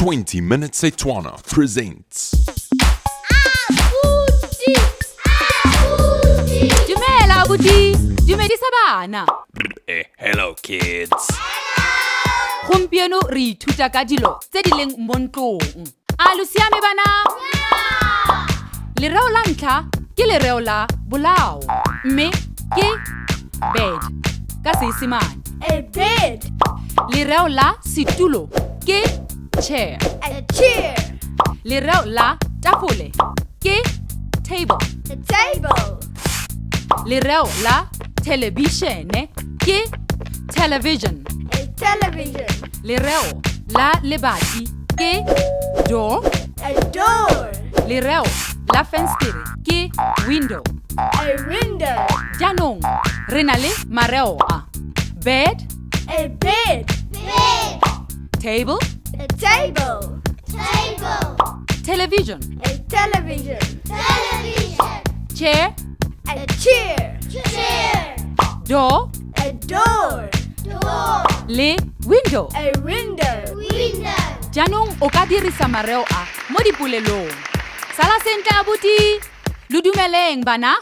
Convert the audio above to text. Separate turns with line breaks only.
20 Minutes Setswana presents.
Dumela abuti, dumedisa bana.
Hello kids.
Gompieno re ithuta ka dilo tse di leng mo ntlong. A lo siame bana? Lereo la ntlha ke lereo la bolao, mme ke bed ka Seesimane.
A bed.
Lereo la setulo ke chair.
A chair.
Lereo la tafole ke table.
A table.
Lereo la televishene ke television.
A television.
Lereo la lebati ke door.
A door.
Lereo la fenstere ke window.
A window.
Jaanong re na le mareo a bed,
A bed. Bed.
table,
A table. Table.
television,
A television. Television.
chair,
A chair. Chair.
door,
A door. Door.
le window.
A window. Window.
Jaanong o ka dirisa mareo a mo dipolelong. Sala sentle abuti. Lo dumeleng bana?